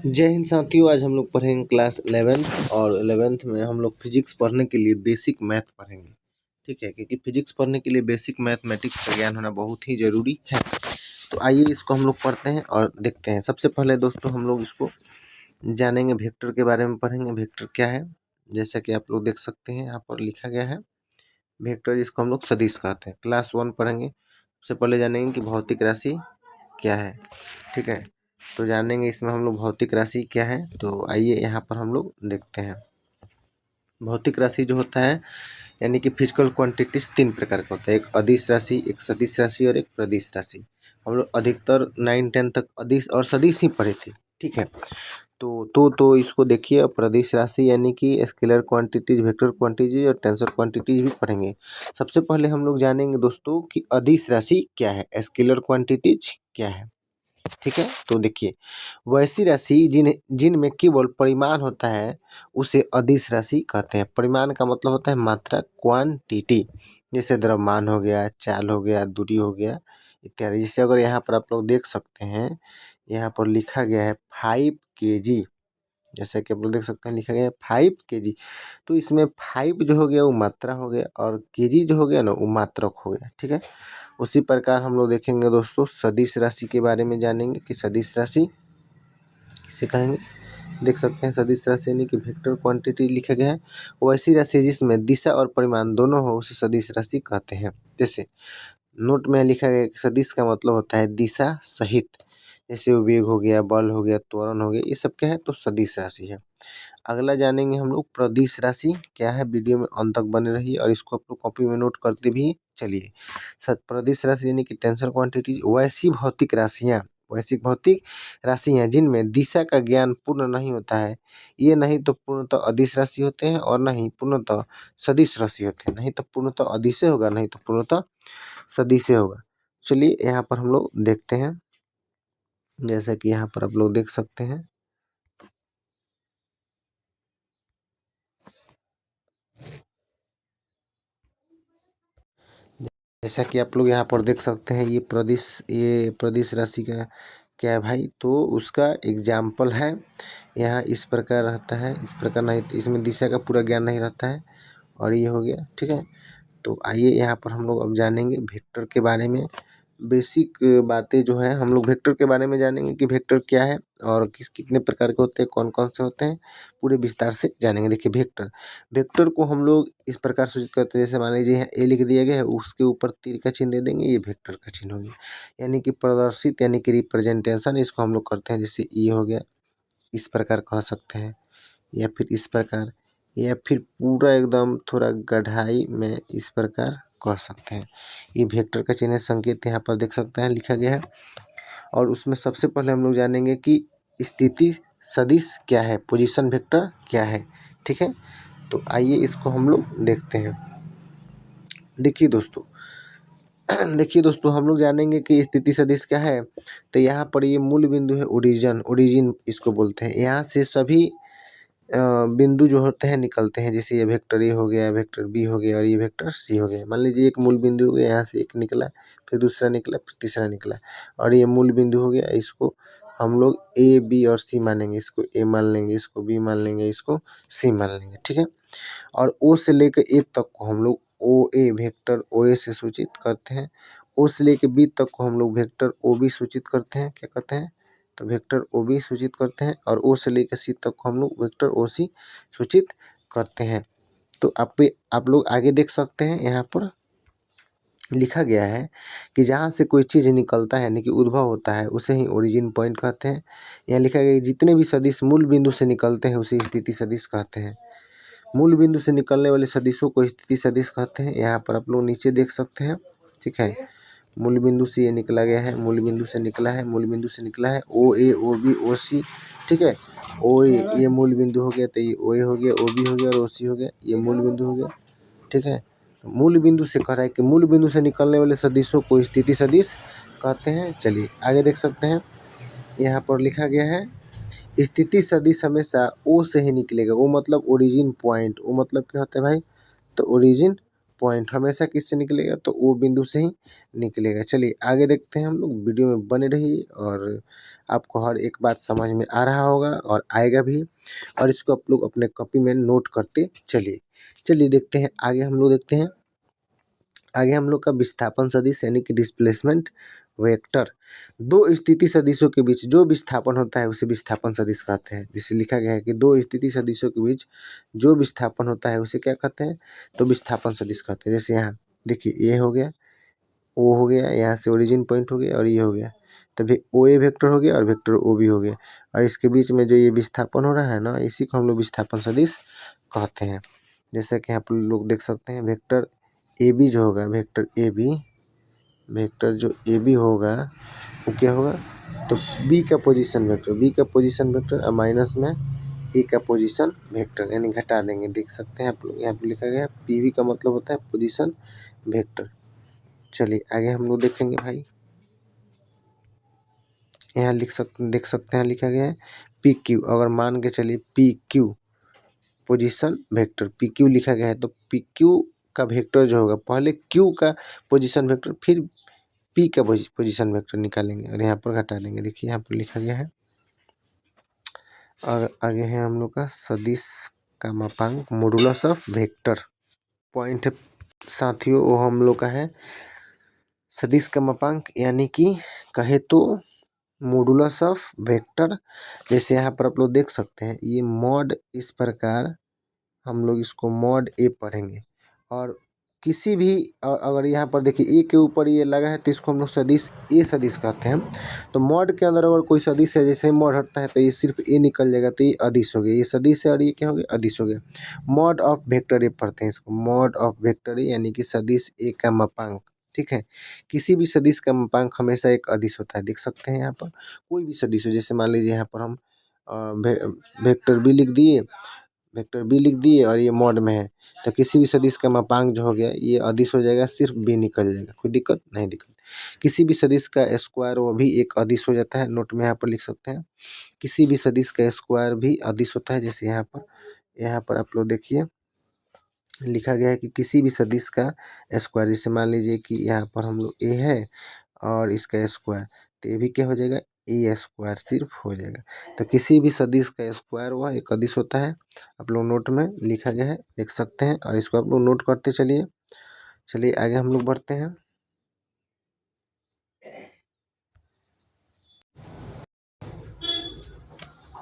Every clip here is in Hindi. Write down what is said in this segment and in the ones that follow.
जय हिंद साथियों। आज हम लोग पढ़ेंगे क्लास 11th और 11th में हम लोग फिजिक्स पढ़ने के लिए बेसिक मैथ पढ़ेंगे। ठीक है, क्योंकि फिजिक्स पढ़ने के लिए बेसिक मैथमेटिक्स का ज्ञान होना बहुत ही ज़रूरी है। तो आइए इसको हम लोग पढ़ते हैं और देखते हैं। सबसे पहले दोस्तों हम लोग इसको जानेंगे, वेक्टर के बारे में पढ़ेंगे। वेक्टर क्या है, जैसा कि आप लोग देख सकते हैं यहाँ पर लिखा गया है वेक्टर, जिसको हम लोग सदिश कहते हैं। क्लास 1 पढ़ेंगे। सबसे पहले जानेंगे कि भौतिक राशि क्या है। ठीक है, तो जानेंगे इसमें हम लोग भौतिक राशि क्या है। तो आइए यहाँ पर हम लोग देखते हैं। भौतिक राशि जो होता है यानी कि फिजिकल क्वांटिटीज 3 प्रकार का होता है। एक अदिश राशि, एक सदिश राशि और एक प्रदिश राशि। हम लोग अधिकतर 9-10 तक अदिश और सदिश ही पढ़े थे। ठीक है, तो इसको देखिए। प्रदिश राशि यानी कि स्केलर क्वांटिटीज, वेक्टर क्वांटिटीज और टेंसर क्वांटिटीज भी पढ़ेंगे। सबसे पहले हम लोग जानेंगे दोस्तों कि अदिश राशि क्या है, स्केलर क्वांटिटीज क्या है। ठीक है, तो देखिए, वैसी राशि जिनमें केवल परिमाण होता है उसे अदिश राशि कहते हैं। परिमाण का मतलब होता है मात्रा, क्वांटिटी। जैसे द्रव्यमान हो गया, चाल हो गया, दूरी हो गया इत्यादि। जैसे अगर यहाँ पर आप लोग देख सकते हैं, यहाँ पर लिखा गया है 5 kg। जैसे कि आप लोग देख सकते हैं लिखा गया है 5 kg। तो इसमें 5 जो हो गया वो मात्रा हो गया और kg जो हो गया ना वो मात्रक हो गया। ठीक है, उसी प्रकार हम लोग देखेंगे दोस्तों सदिश राशि के बारे में जानेंगे कि सदिश राशि किसे कहेंगे। देख सकते हैं सदिश राशि यानी कि वेक्टर क्वांटिटी लिखा गया है। वैसी राशि जिसमें दिशा और परिमाण दोनों हो उसे सदिश राशि कहते हैं। जैसे नोट में लिखा गया कि सदिश का मतलब होता है दिशा सहित। जैसे वेग हो गया, बल हो गया, त्वरण हो गया, ये सब क्या है तो सदिश राशि है। अगला जानेंगे हम लोग प्रदिश राशि क्या है। वीडियो में अंत तक बने रहिए और इसको आप लोग कॉपी में नोट करते भी चलिए। प्रदिश राशि यानी कि टेंसर क्वांटिटी वैसी भौतिक राशियाँ जिनमें दिशा का ज्ञान पूर्ण नहीं होता है, ये नहीं तो पूर्णतः अदिश राशि होते हैं और नहीं पूर्णतः सदिश राशि होते हैं। नहीं तो पूर्णतः अदिशे होगा, नहीं तो पूर्णतः सदिशे होगा। चलिए यहाँ पर हम लोग देखते हैं। जैसा कि यहाँ पर आप लोग देख सकते हैं, जैसा कि आप लोग यहाँ पर देख सकते हैं, ये प्रदिश राशि का क्या है भाई, तो उसका एग्जाम्पल है। यहाँ इस प्रकार रहता है, इस प्रकार नहीं, इसमें दिशा का पूरा ज्ञान नहीं रहता है और ये हो गया। ठीक है, तो आइए यहाँ पर हम लोग अब जानेंगे वेक्टर के बारे में। बेसिक बातें जो है हम लोग वेक्टर के बारे में जानेंगे कि वेक्टर क्या है और कितने प्रकार के होते हैं, कौन कौन से होते हैं, पूरे विस्तार से जानेंगे। देखिए वेक्टर को हम लोग इस प्रकार सूचित करते हैं। जैसे मान लीजिए यहाँ ए लिख दिया गया है, उसके ऊपर तीर का चिन्ह दे देंगे, ये वेक्टर का चिन्ह हो गया। यानी कि प्रदर्शित यानी कि रिप्रेजेंटेशन इसको हम लोग करते हैं। जैसे ये हो गया, इस प्रकार कह सकते हैं, या फिर इस प्रकार, या फिर पूरा एकदम थोड़ा गहराई में इस प्रकार कह सकते हैं। ये वेक्टर का चिन्ह संकेत यहाँ पर देख सकते हैं लिखा गया है। और उसमें सबसे पहले हम लोग जानेंगे कि स्थिति सदिश क्या है, पोजीशन वेक्टर क्या है। ठीक है, तो आइए इसको हम लोग देखते हैं। देखिए दोस्तों देखिए दोस्तों, हम लोग जानेंगे कि स्थिति सदिश क्या है। तो यहाँ पर ये मूल बिंदु है, ओरिजिन इसको बोलते हैं। यहाँ से सभी बिंदु जो होते हैं निकलते हैं। जैसे ये वेक्टर ए हो गया, वेक्टर बी हो गया और ये वेक्टर सी हो गया। मान लीजिए एक मूल बिंदु हो गया, यहाँ से एक निकला, फिर दूसरा निकला, फिर तीसरा निकला और ये मूल बिंदु हो गया। इसको हम लोग ए बी और सी मानेंगे। इसको ए मान लेंगे, इसको बी मान लेंगे, इसको सी मान लेंगे। ठीक है, और ओ से लेकर ए तक को हम लोग ओ ए वेक्टर ओ ए से सूचित करते हैं। ओ से लेकर बी तक को हम लोग वेक्टर ओ बी सूचित करते हैं। क्या कहते हैं तो वेक्टर ओ बी सूचित करते हैं। और ओ से लेकर सी तक को हम लोग वेक्टर ओ सी सूचित करते हैं। तो आप लोग आगे देख सकते हैं, यहाँ पर लिखा गया है कि जहाँ से कोई चीज़ निकलता है यानी कि उद्भव होता है उसे ही ओरिजिन पॉइंट कहते हैं। यहाँ लिखा गया है जितने भी सदिश मूल बिंदु से निकलते हैं उसे स्थिति सदिश कहते हैं। मूल बिंदु से निकलने वाले सदिशों को स्थिति सदिश कहते हैं। यहाँ पर आप लोग नीचे देख सकते हैं। ठीक है, मूल बिंदु से ये निकला गया है, मूल बिंदु से निकला है, मूल बिंदु से निकला है ओ ए ओ बी ओ सी। ठीक है, ओ ए ये मूल बिंदु हो गया, तो ये ओ ए हो गया, ओ बी हो गया और ओ सी हो गया, ये मूल बिंदु हो गया। ठीक है, तो मूल बिंदु से कह रहा है कि मूल बिंदु से निकलने वाले सदिशों को स्थिति सदिश कहते हैं। चलिए आगे देख सकते हैं, यहाँ पर लिखा गया है स्थिति सदिश हमेशा ओ से ही निकलेगा। वो मतलब ओरिजिन पॉइंट, वो मतलब क्या होता है भाई, तो ओरिजिन पॉइंट हमेशा किससे निकलेगा, तो ओ बिंदु से ही निकलेगा। चलिए आगे देखते हैं हम लोग, वीडियो में बने रहिए और आपको हर एक बात समझ में आ रहा होगा और आएगा भी, और इसको आप लोग अपने कॉपी में नोट करते चलिए। चलिए देखते हैं आगे, हम लोग देखते हैं आगे हम लोग का विस्थापन सदिश यानी कि डिस्प्लेसमेंट वेक्टर। दो स्थिति सदिशों के बीच जो विस्थापन होता है उसे विस्थापन सदिश कहते हैं। जिसे लिखा गया है कि दो स्थिति सदिशों के बीच जो विस्थापन होता है उसे क्या कहते हैं, तो विस्थापन सदिश कहते हैं। जैसे यहाँ देखिए, ये हो गया, ओ हो गया, यहाँ से ओरिजिन पॉइंट हो गया और ये हो गया, तभी ओ ए वेक्टर हो गया और वेक्टर ओ भी हो गया, और इसके बीच में जो ये विस्थापन हो रहा है ना, इसी को हम लोग विस्थापन सदिश कहते हैं। जैसे कि आप लोग देख सकते हैं, वेक्टर ए बी जो होगा, वेक्टर जो ए बी होगा वो क्या होगा, तो बी का पोजीशन वेक्टर और माइनस में ए का पोजीशन वेक्टर, यानी घटा देंगे। देख सकते हैं आप लोग, यहाँ पे लिखा गया है पी वी का मतलब होता है पोजीशन वेक्टर। चलिए आगे हम लोग देखेंगे भाई, यहाँ देख सकते हैं लिखा गया है पी क्यू। अगर मान के चलिए P Q position vector P Q लिखा गया है, तो पी क्यू का वेक्टर जो होगा, पहले क्यू का पोजीशन वेक्टर फिर पी का पोजीशन वेक्टर निकालेंगे और यहाँ पर घटा देंगे। देखिए यहाँ पर लिखा गया है, और आगे है हम लोग का सदिश का मापांक मॉडुलस ऑफ वेक्टर। पॉइंट साथियों वो हम लोग का है सदिश का मापांक, यानी कि कहे तो मॉडुलस ऑफ वेक्टर। जैसे यहाँ पर आप लोग देख सकते हैं, ये मॉड, इस प्रकार हम लोग इसको मॉड ए पढ़ेंगे, और किसी भी अगर यहाँ पर देखिए ए के ऊपर ये लगा है तो इसको हम लोग सदिश ए सदिश कहते हैं। तो मॉड के अंदर अगर कोई सदिश है, जैसे मॉड हटता है तो ये सिर्फ ए निकल जाएगा, तो ये अदिश हो गया, ये सदिश है और ये क्या हो गया, अदिश हो गया। मॉड ऑफ वेक्टर ए पढ़ते हैं इसको, मॉड ऑफ वेक्टर ए यानी कि सदिश ए का मापांक। ठीक है, किसी भी सदिश का मापांक हमेशा एक अदिश होता है। देख सकते हैं यहाँ पर कोई भी सदिश हो, जैसे मान लीजिए यहाँ पर हम वेक्टर बी लिख दिए, और ये मॉड में है, तो किसी भी सदिश का मापांक जो हो गया ये अदिश हो जाएगा, सिर्फ बी निकल जाएगा, कोई दिक्कत नहीं। दिक्कत किसी भी सदिश का स्क्वायर वो भी एक अदिश हो जाता है, नोट में यहाँ पर लिख सकते हैं, किसी भी सदिश का स्क्वायर भी अदिश होता है। जैसे यहाँ पर आप लोग देखिए लिखा गया है कि किसी भी सदिश का स्क्वायर, जैसे मान लीजिए कि यहाँ पर हम लोग ए है और इसका स्क्वायर, तो ये भी क्या हो जाएगा, ए स्क्वायर सिर्फ हो जाएगा। तो किसी भी सदिश का स्क्वायर वह एक अदिश होता है। आप लोग नोट में लिखा गया है, देख सकते हैं, और इसको आप लोग नोट करते चलिए। चलिए आगे हम लोग बढ़ते हैं।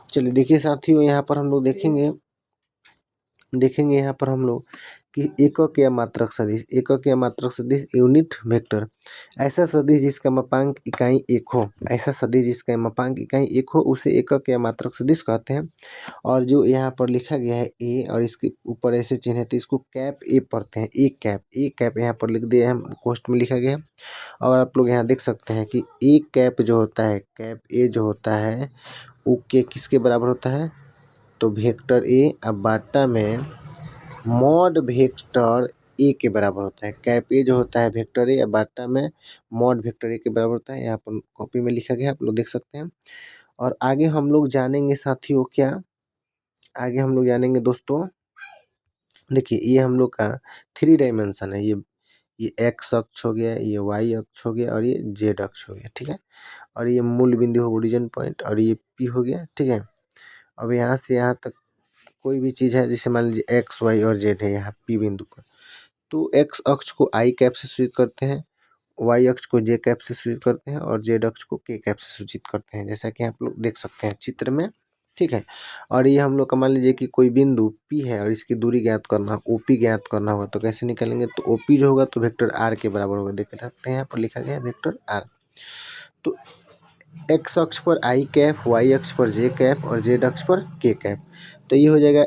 चलिए देखिए साथियों, यहाँ पर हम लोग देखेंगे यहाँ पर हम लोग कि एकक या मात्रक सदिश, एकक या मात्रक सदिश यूनिट वेक्टर, ऐसा सदिश जिसका मापांक इकाई एक हो, ऐसा सदिश जिसका मापांक इकाई एक हो उसे एकक या मात्रक सदिश कहते हैं। और जो यहाँ पर लिखा गया है ए और इसके ऊपर ऐसे चिन्ह है, तो इसको कैप ए पढ़ते हैं, ए कैप यहाँ पर लिख दिया है, पोस्ट में लिखा गया है। और आप लोग यहाँ देख सकते हैं कि ए कैप जो होता है, कैप ए जो होता है वो के किसके बराबर होता है, तो वेक्टर ए अब बाटा में मॉड वेक्टर ए के बराबर होता है। कैप ए जो होता है वेक्टर ए, अब बाटा में मॉड वेक्टर ए के बराबर होता है। यहाँ पर कॉपी में लिखा गया है, आप लोग देख सकते हैं। और आगे हम लोग जानेंगे साथियों, क्या आगे हम लोग जानेंगे दोस्तों, देखिए ये हम लोग का 3 डायमेंशन है, ये एक्स अक्ष हो गया, ये वाई अक्ष हो गया और ये जेड अक्ष हो गया। ठीक है, और ये मूल बिंदु हो ओरिजिन पॉइंट, और ये पी हो गया। ठीक है, अब यहाँ से यहाँ तक कोई भी चीज़ है, जैसे मान लीजिए एक्स वाई और जेड है यहाँ पी बिंदु पर, तो एक्स अक्ष को आई कैप से सूचित करते हैं, वाई अक्ष को जे कैप से सूचित करते हैं और जेड अक्ष को के कैप से सूचित करते हैं, जैसा कि आप लोग देख सकते हैं चित्र में। ठीक है, और ये हम लोग का मान लीजिए कि कोई बिंदु पी है और इसकी दूरी ज्ञात करना, ओपी ज्ञात करना होगा, तो कैसे निकालेंगे, तो ओपी जो होगा तो वेक्टर आर के बराबर होगा। देख सकते हैं यहाँ पर लिखा गया है वेक्टर आर। तो एक्स अक्ष पर आई कैप, वाई अक्ष पर जे कैप और जेड अक्ष पर के कैप, तो ये हो जाएगा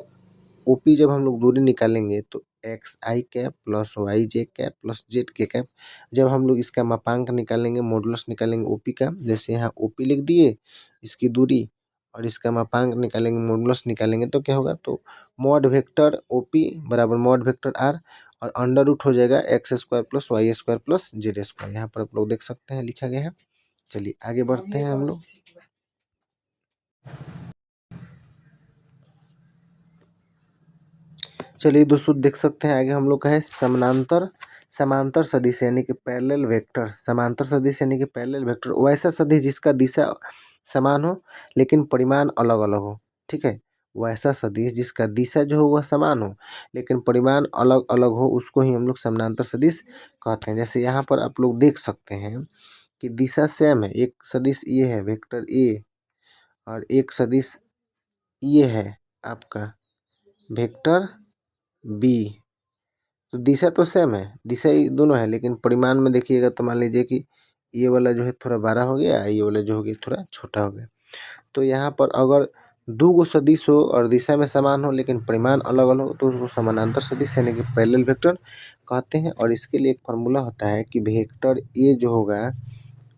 ओपी। जब हम लोग दूरी निकालेंगे तो एक्स आई कैप प्लस वाई जे कैप प्लस जेड के कैप। जब हम लोग इसका मापांक निकालेंगे, मॉडुलस निकालेंगे ओपी का, जैसे यहाँ ओपी लिख दिए इसकी दूरी, और इसका मापांक निकालेंगे, मॉडुलस निकालेंगे, तो क्या होगा, तो मॉड वेक्टर ओपी बराबर मॉड वेक्टर आर, और अंडर रूट हो जाएगा X square plus Y square plus Z square. यहाँ पर आप लोग देख सकते हैं लिखा गया है। चलिए आगे बढ़ते हैं हम लोग। चलिए दोस्तों देख सकते हैं आगे हम लोग का है समांतर सदिश यानी कि पैरेलल वेक्टर। समांतर सदिश यानी कि पैरेलल वेक्टर वैसा सदिश जिसका दिशा समान हो लेकिन परिमाण अलग अलग हो। ठीक है, वैसा सदिश जिसका दिशा जो हो वह समान हो लेकिन परिमाण अलग अलग हो उसको ही हम लोग समानांतर सदिश कहते हैं। जैसे यहाँ पर आप लोग देख सकते हैं कि दिशा सेम है, एक सदिश ये है वेक्टर ए और एक सदिश ये है आपका वेक्टर बी। तो दिशा तो सेम है, दिशा ये दोनों है लेकिन परिमाण में देखिएगा तो मान लीजिए कि ये वाला जो है थोड़ा बड़ा हो गया, ये वाला जो हो गया थोड़ा छोटा हो गया। तो यहाँ पर अगर दो गो सदिश हो और दिशा में समान हो लेकिन परिमाण अलग अलग हो तो उसको समानांतर सदिश यानी कि पैरेलल वेक्टर कहते हैं। और इसके लिए एक फार्मूला होता है कि वेक्टर ए जो होगा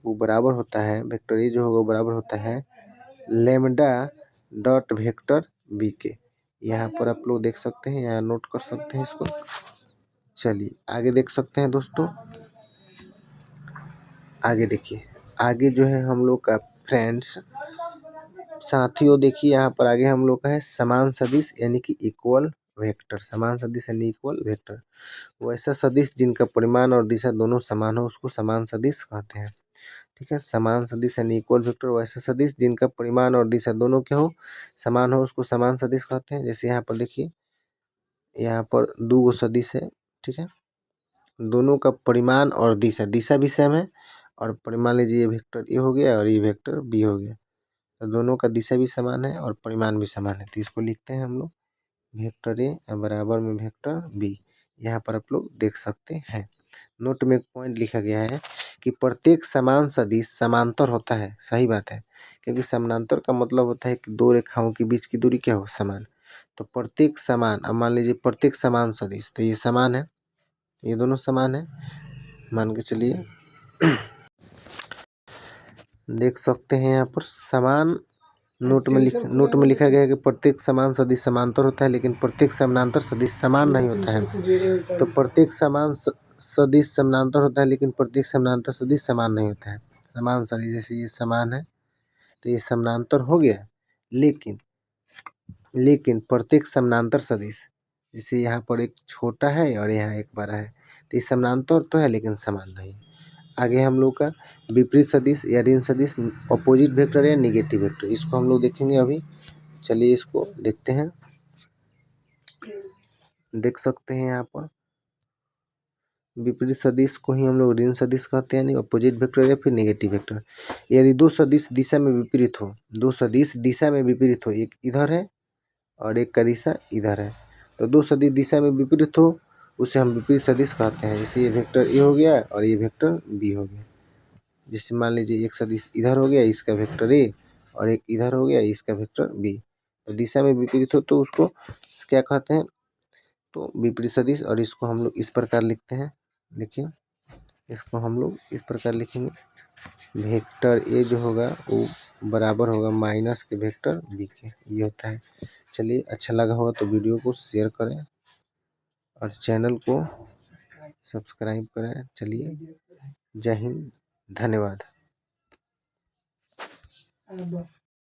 वो बराबर होता है, वेक्टर ए जो होगा वो बराबर होता है लैम्डा डॉट वेक्टर बी के। यहाँ पर आप लोग देख सकते हैं, यहाँ नोट कर सकते हैं इसको। चलिए आगे देख सकते हैं दोस्तों, आगे देखिए, आगे जो है हम लोग का फ्रेंड्स साथियों देखिए यहाँ पर आगे हम लोग का है समान सदिश यानी कि इक्वल वेक्टर। समान सदिश यानी इक्वल वेक्टर वैसा सदिश जिनका परिमाण और दिशा दोनों समान हो उसको समान सदिश कहते हैं। ठीक है, समान सदिश यानी इक्वल वेक्टर वैसा सदिश जिनका परिमाण और दिशा दोनों क्या हो समान हो उसको समान सदिश कहते हैं। जैसे यहाँ पर देखिए, यहाँ पर दो गो सदिश है। ठीक है, दोनों का परिमाण और दिशा भी सेम है और मान लीजिए ये वेक्टर ए हो गया और ये वेक्टर बी हो गया, तो दोनों का दिशा भी समान है और परिमाण भी समान है। तो इसको लिखते हैं हम लोग वेक्टर ए बराबर में वेक्टर बी। यहाँ पर आप लोग देख सकते हैं नोट में एक पॉइंट लिखा गया है कि प्रत्येक समान सदिश समांतर होता है। सही बात है, क्योंकि समानांतर का मतलब होता है कि दो रेखाओं के बीच की दूरी क्या हो समान। तो प्रत्येक समान, अब मान लीजिए प्रत्येक समान सदिश, तो ये समान है, ये दोनों समान है मान के चलिए। देख सकते हैं यहाँ पर समान नोट में लिखा गया है कि प्रत्येक समान सदिश समांतर होता है लेकिन प्रत्येक समानांतर सदिश समान नहीं होता है। तो प्रत्येक समान सदिश समानांतर होता है लेकिन प्रत्येक समानांतर सदिश समान नहीं होता है। समान सदिश जैसे ये समान है तो ये समानांतर हो गया, लेकिन प्रत्येक समानांतर सदिश जैसे यहाँ पर एक छोटा है और यहाँ एक बड़ा है तो ये समानांतर तो है लेकिन समान नहीं। आगे हम लोग का विपरीत सदिश या ऋण सदिश, अपोजिट वेक्टर या निगेटिव वेक्टर, इसको हम लोग देखेंगे अभी। चलिए इसको देखते हैं। देख सकते हैं यहाँ पर विपरीत सदिश को ही हम लोग ऋण सदिश कहते हैं, यानी अपोजिट वेक्टर या फिर नेगेटिव वेक्टर। यदि दो सदिश दिशा में विपरीत हो, दो सदिश दिशा में विपरीत हो, एक इधर है और एक का दिशा इधर है, तो दो सदिश दिशा में विपरीत हो उसे हम विपरीत सदिश कहते हैं। जैसे ये वेक्टर ए हो गया और ये वेक्टर बी हो गया। जैसे मान लीजिए एक सदिश इधर हो गया इसका वेक्टर ए और एक इधर हो गया इसका वेक्टर बी, तो दिशा में विपरीत हो तो उसको क्या कहते हैं, तो विपरीत सदिश। और इसको हम लोग इस प्रकार लिखते हैं, देखिए इसको हम लोग इस प्रकार लिखेंगे, वेक्टर ए जो होगा वो बराबर होगा माइनस के वेक्टर बी के, ये होता है। चलिए अच्छा लगा होगा तो वीडियो को शेयर करें और चैनल को सब्सक्राइब करें। चलिए जय हिंद, धन्यवाद।